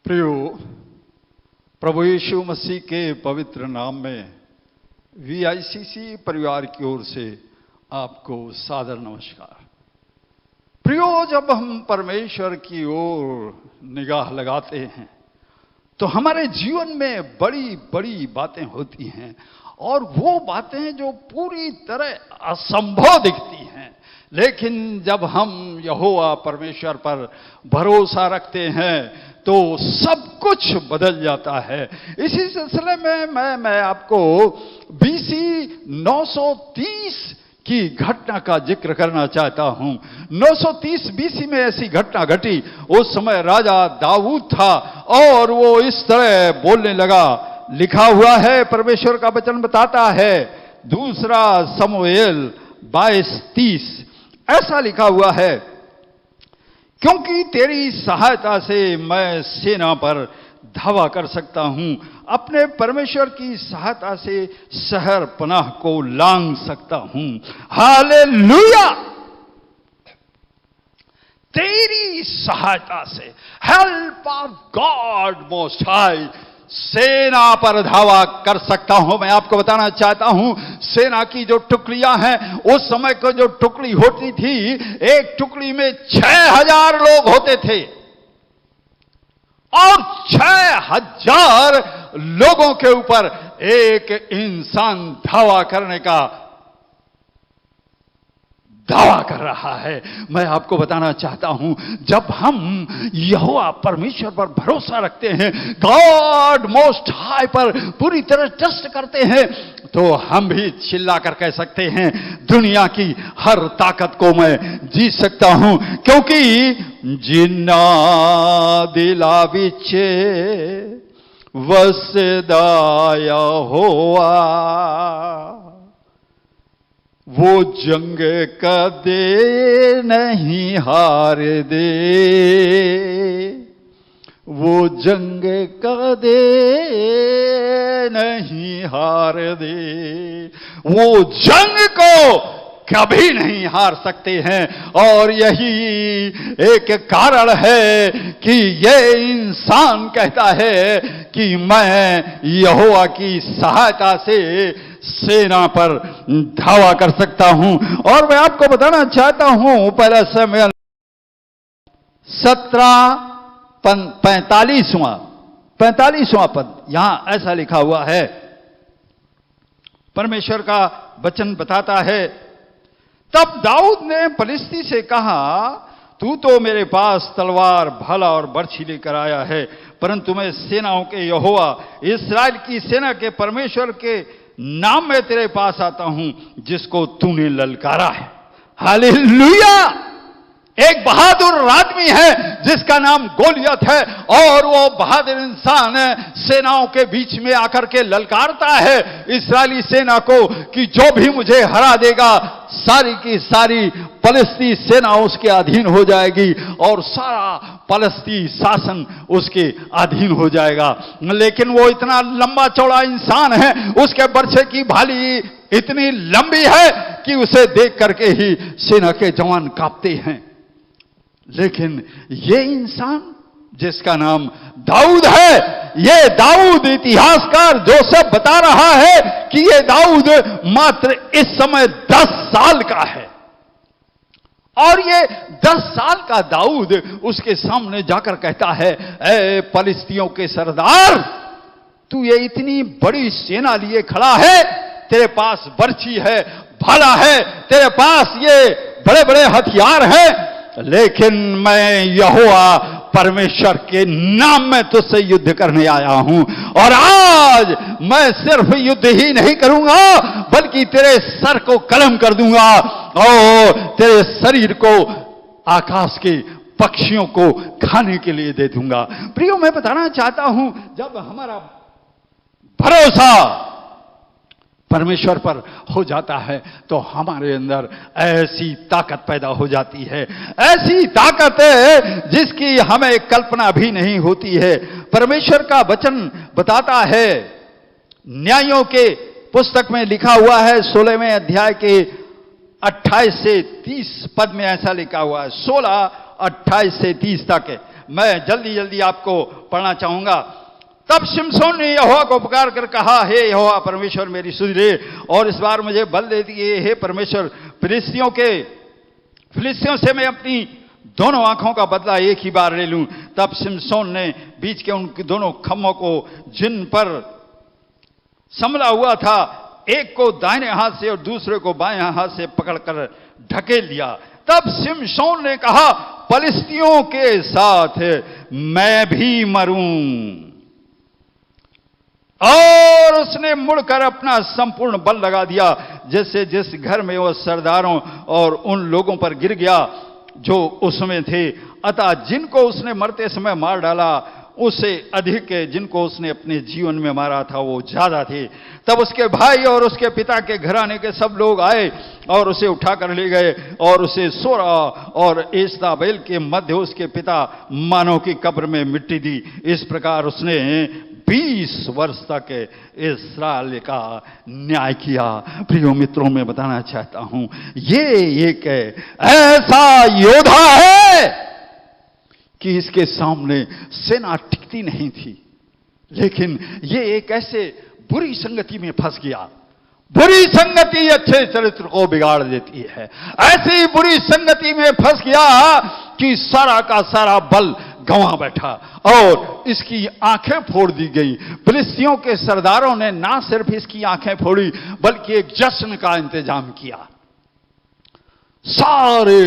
प्रियो, प्रभु यीशु मसीह के पवित्र नाम में वीआईसीसी परिवार की ओर से आपको सादर नमस्कार। प्रियो, जब हम परमेश्वर की ओर निगाह लगाते हैं तो हमारे जीवन में बड़ी बड़ी बातें होती हैं, और वो बातें जो पूरी तरह असंभव दिखती हैं, लेकिन जब हम यहोवा परमेश्वर पर भरोसा रखते हैं तो सब कुछ बदल जाता है। इसी सिलसिले में मैं आपको बीसी 930 की घटना का जिक्र करना चाहता हूं। 930 बीसी में ऐसी घटना घटी। उस समय राजा दाऊद था और वो इस तरह बोलने लगा। लिखा हुआ है, परमेश्वर का वचन बताता है, दूसरा समूएल 22:30 ऐसा लिखा हुआ है, क्योंकि तेरी सहायता से मैं सेना पर धावा कर सकता हूं, अपने परमेश्वर की सहायता से शहर पनाह को लांघ सकता हूं। हालेलुया! तेरी सहायता से, help of God most high, सेना पर धावा कर सकता हूं। मैं आपको बताना चाहता हूं, सेना की जो टुकड़ियां हैं, उस समय को जो टुकड़ी होती थी, एक टुकड़ी में 6000 लोग होते थे, और 6000 लोगों के ऊपर एक इंसान धावा करने का दावा कर रहा है। मैं आपको बताना चाहता हूं, जब हम यहोवा परमेश्वर पर भरोसा रखते हैं, गॉड मोस्ट हाई पर पूरी तरह ट्रस्ट करते हैं, तो हम भी चिल्ला कर कह सकते हैं, दुनिया की हर ताकत को मैं जीत सकता हूं, क्योंकि जिन्ना दिला विचे वसदाया हुआ, वो जंग कदे नहीं हार दे, वो जंग कदे नहीं हार दे, वो जंग को कभी नहीं हार सकते हैं। और यही एक कारण है कि ये इंसान कहता है कि मैं यहोवा की सहायता से सेना पर धावा कर सकता हूं। और मैं आपको बताना चाहता हूं, पहला समय 45वां पद, यहां ऐसा लिखा हुआ है, परमेश्वर का वचन बताता है, तब दाऊद ने फलिस्ती से कहा, तू तो मेरे पास तलवार, भाला और बर्छी लेकर आया है, परंतु मैं सेनाओं के यहोवा, इस्राएल की सेना के परमेश्वर के नाम में तेरे पास आता हूं, जिसको तूने ललकारा है। हालेलुया! एक बहादुर आदमी है जिसका नाम गोलियत है, और वो बहादुर इंसान सेनाओं के बीच में आकर के ललकारता है इस्राएली सेना को कि जो भी मुझे हरा देगा, सारी की सारी फलस्ती सेना उसके अधीन हो जाएगी और सारा फलस्ती शासन उसके अधीन हो जाएगा। लेकिन वो इतना लंबा चौड़ा इंसान है, उसके बर्छे की भाली इतनी लंबी है कि उसे देख करके ही सेना के जवान कांपते हैं। लेकिन ये इंसान जिसका नाम दाऊद है, ये दाऊद, इतिहासकार जोसेफ बता रहा है कि ये दाऊद मात्र इस समय 10 साल का है, और ये 10 साल का दाऊद उसके सामने जाकर कहता है, ए फलिस्तियों के सरदार, तू ये इतनी बड़ी सेना लिए खड़ा है, तेरे पास बर्छी है, भाला है, तेरे पास ये बड़े बड़े हथियार हैं, लेकिन मैं यहोवा परमेश्वर के नाम में तुझसे युद्ध करने आया हूं, और आज मैं सिर्फ युद्ध ही नहीं करूंगा, बल्कि तेरे सर को कलम कर दूंगा और तेरे शरीर को आकाश के पक्षियों को खाने के लिए दे दूंगा। प्रियो, मैं बताना चाहता हूं, जब हमारा भरोसा परमेश्वर पर हो जाता है तो हमारे अंदर ऐसी ताकत पैदा हो जाती है, ऐसी ताकत है जिसकी हमें कल्पना भी नहीं होती है। परमेश्वर का वचन बताता है, न्यायों के पुस्तक में लिखा हुआ है, 16वें अध्याय के 28 से 30 पद में ऐसा लिखा हुआ है, 16, 28 से 30 तक मैं जल्दी जल्दी आपको पढ़ना चाहूंगा। तब शिमशोन ने यहोवा को पुकार कर कहा, हे यहोवा परमेश्वर मेरी सुध ले और इस बार मुझे बल दे दिए। हे परमेश्वर, फिलिस्तियों से मैं अपनी दोनों आंखों का बदला एक ही बार ले लूं। तब शिमशोन ने बीच के उन दोनों खम्भों को जिन पर संभला हुआ था, एक को दाहिने हाथ से और दूसरे को बाएं हाथ से पकड़कर ढकेल दिया। तब शिमशोन ने कहा, पलिश्तियों के साथ मैं भी मरूं। और उसने मुड़कर अपना संपूर्ण बल लगा दिया, जैसे जिस घर में वह सरदारों और उन लोगों पर गिर गया जो उसमें थे। अतः जिनको उसने मरते समय मार डाला, उससे अधिक जिनको उसने अपने जीवन में मारा था वो ज्यादा थे। तब उसके भाई और उसके पिता के घराने के सब लोग आए और उसे उठाकर ले गए और उसे सोरा और एस्ताबेल के मध्य उसके पिता मानो की कब्र में मिट्टी दी। इस प्रकार उसने 20 वर्ष तक इस्राएल का न्याय किया। प्रियो मित्रों, मैं बताना चाहता हूं, ये एक ऐसा योद्धा है कि इसके सामने सेना टिकती नहीं थी, लेकिन ये एक ऐसे बुरी संगति में फंस गया। बुरी संगति अच्छे चरित्र को बिगाड़ देती है। ऐसी बुरी संगति में फंस गया कि सारा का सारा बल गंवा बैठा और इसकी आंखें फोड़ दी गई। फिलिस्तियों के सरदारों ने ना सिर्फ इसकी आंखें फोड़ी बल्कि एक जश्न का इंतजाम किया। सारे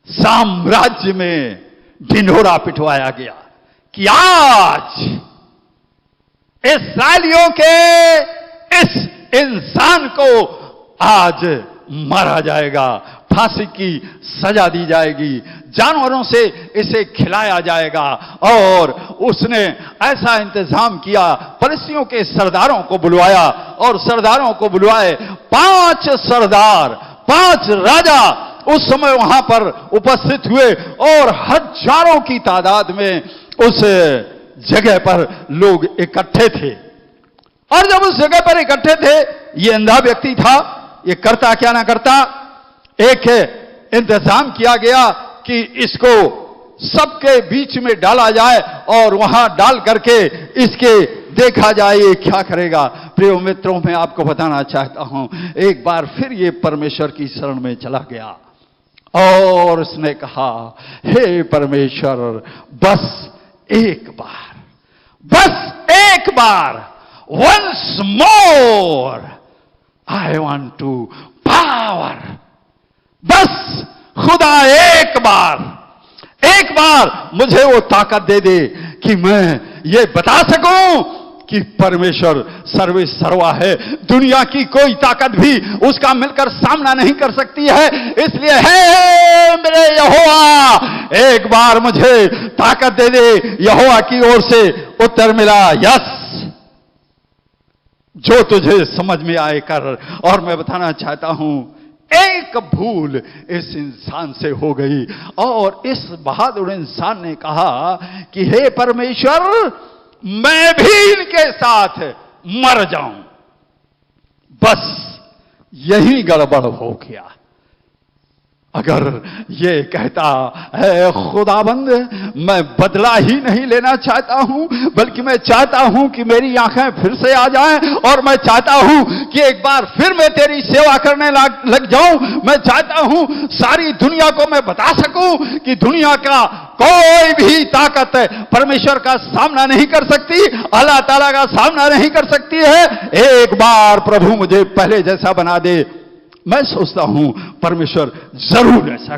साम्राज्य में ढिंढोरा पिटवाया गया कि आज इस्राएलियों के इस इंसान को आज मारा जाएगा, फांसी की सजा दी जाएगी, जानवरों से इसे खिलाया जाएगा। और उसने ऐसा इंतजाम किया, फिलिस्तियों के सरदारों को बुलवाया और सरदारों को बुलवाए। 5 सरदार, 5 राजा उस समय वहां पर उपस्थित हुए और हजारों की तादाद में उस जगह पर लोग इकट्ठे थे। और जब उस जगह पर इकट्ठे थे, ये अंधा व्यक्ति था, ये करता क्या ना करता, एक इंतजाम किया गया कि इसको सबके बीच में डाला जाए और वहां डाल करके इसके देखा जाए ये क्या करेगा। प्रिय मित्रों, मैं आपको बताना चाहता हूं, एक बार फिर ये परमेश्वर की शरण में चला गया और उसने कहा, हे परमेश्वर, बस एक बार, once more I want to power. बस खुदा एक बार मुझे वो ताकत दे दे कि मैं ये बता सकूं कि परमेश्वर सर्वे सर्वा है। दुनिया की कोई ताकत भी उसका मिलकर सामना नहीं कर सकती है। इसलिए है मेरे यहोवा, एक बार मुझे ताकत दे दे। यहोवा की ओर से उत्तर मिला, यस, जो तुझे समझ में आए कर। और मैं बताना चाहता हूं, एक भूल इस इंसान से हो गई और इस बहादुर इंसान ने कहा कि हे परमेश्वर, मैं भी इनके साथ मर जाऊं। बस यही गड़बड़ हो गया। अगर ये कहता है, खुदाबंद, मैं बदला ही नहीं लेना चाहता हूं, बल्कि मैं चाहता हूं कि मेरी आंखें फिर से आ जाएं और मैं चाहता हूं कि एक बार फिर मैं तेरी सेवा करने लग जाऊं। मैं चाहता हूं सारी दुनिया को मैं बता सकूं कि दुनिया का कोई भी ताकत परमेश्वर का सामना नहीं कर सकती, अल्लाह ताला का सामना नहीं कर सकती है। एक बार प्रभु मुझे पहले जैसा बना दे। मैं सोचता हूं परमेश्वर जरूर ऐसा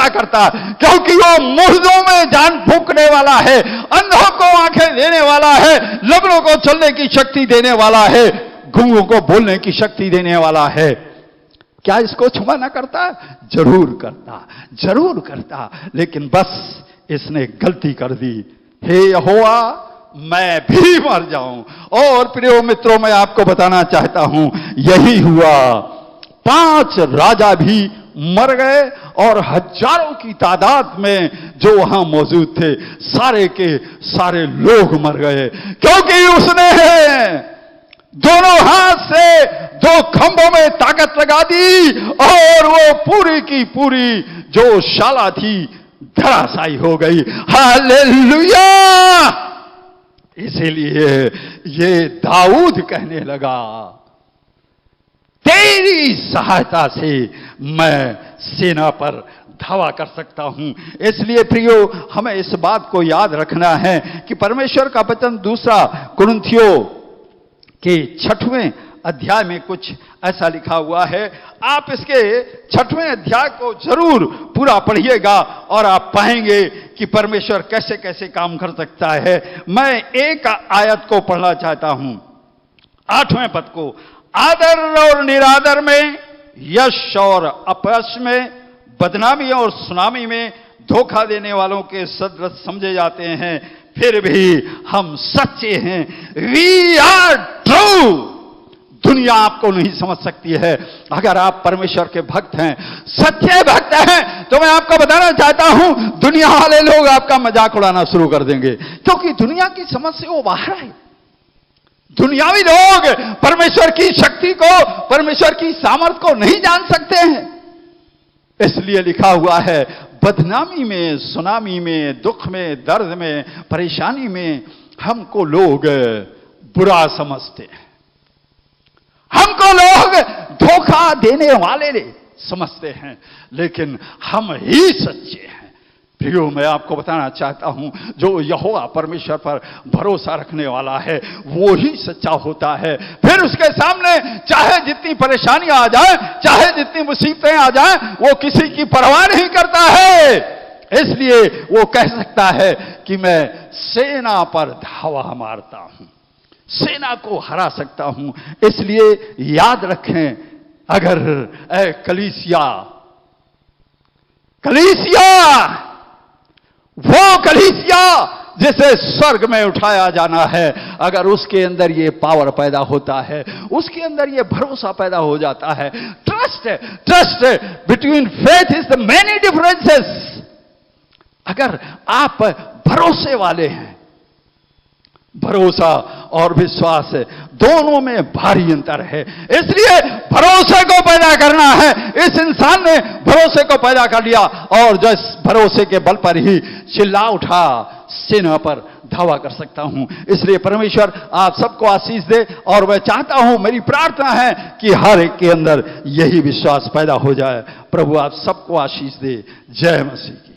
करता, क्योंकि वो मुर्दों में जान फूंकने वाला है, अंधों को आंखें देने वाला है, लंगड़ों को चलने की शक्ति देने वाला है, गूंगों को बोलने की शक्ति देने वाला है। क्या इसको क्षमा ना करता? जरूर करता, लेकिन बस इसने गलती कर दी। हे यहोवा, मैं भी मर जाऊं। और प्रिय मित्रों, मैं आपको बताना चाहता हूं, यही हुआ। 5 राजा भी मर गए और हजारों की तादाद में जो वहां मौजूद थे, सारे के सारे लोग मर गए, क्योंकि उसने दोनों हाथ से 2 खंभों में ताकत लगा दी और वो पूरी की पूरी जो शाला थी धराशायी हो गई। हालेलुया! इसीलिए ये दाऊद कहने लगा, तेरी सहायता से मैं सेना पर धावा कर सकता हूं। इसलिए प्रियो, हमें इस बात को याद रखना है कि परमेश्वर का वचन दूसरा कुरिन्थियों के 6वें अध्याय में कुछ ऐसा लिखा हुआ है। आप इसके 6वें अध्याय को जरूर पूरा पढ़िएगा और आप पाएंगे कि परमेश्वर कैसे कैसे काम कर सकता है। मैं एक आयत को पढ़ना चाहता हूं, 8वें पद को। आदर और निरादर में, यश और अपयश में, बदनामी और सुनामी में धोखा देने वालों के सदृश समझे जाते हैं, फिर भी हम सच्चे हैं। We are true. दुनिया आपको नहीं समझ सकती है। अगर आप परमेश्वर के भक्त हैं, सच्चे भक्त हैं, तो मैं आपको बताना चाहता हूं, दुनिया वाले लोग आपका मजाक उड़ाना शुरू कर देंगे, क्योंकि दुनिया की समझ से वो बाहर है। दुनियावी लोग परमेश्वर की शक्ति को, परमेश्वर की सामर्थ को नहीं जान सकते हैं। इसलिए लिखा हुआ है, बदनामी में, सुनामी में, दुख में, दर्द में, परेशानी में हमको लोग बुरा समझते हैं, हमको लोग धोखा देने वाले समझते हैं, लेकिन हम ही सच्चे हैं। प्रियो, मैं आपको बताना चाहता हूं, जो यहोवा परमेश्वर पर भरोसा रखने वाला है वो ही सच्चा होता है। फिर उसके सामने चाहे जितनी परेशानियां आ जाए, चाहे जितनी मुसीबतें आ जाए, वो किसी की परवाह नहीं करता है। इसलिए वो कह सकता है कि मैं सेना पर धावा मारता हूं, सेना को हरा सकता हूं। इसलिए याद रखें, अगर कलीसिया वो कलीसिया जिसे स्वर्ग में उठाया जाना है, अगर उसके अंदर ये पावर पैदा होता है, उसके अंदर ये भरोसा पैदा हो जाता है, trust between faith is the many differences. अगर आप भरोसे वाले हैं, भरोसा और विश्वास दोनों में भारी अंतर है। इसलिए भरोसे को पैदा करना है। इस इंसान ने भरोसे को पैदा कर लिया और जिस भरोसे के बल पर ही चिल्ला उठा, सेना पर धावा कर सकता हूं। इसलिए परमेश्वर आप सबको आशीष दे, और मैं चाहता हूं, मेरी प्रार्थना है कि हर एक के अंदर यही विश्वास पैदा हो जाए। प्रभु आप सबको आशीष दे। जय मसीह की।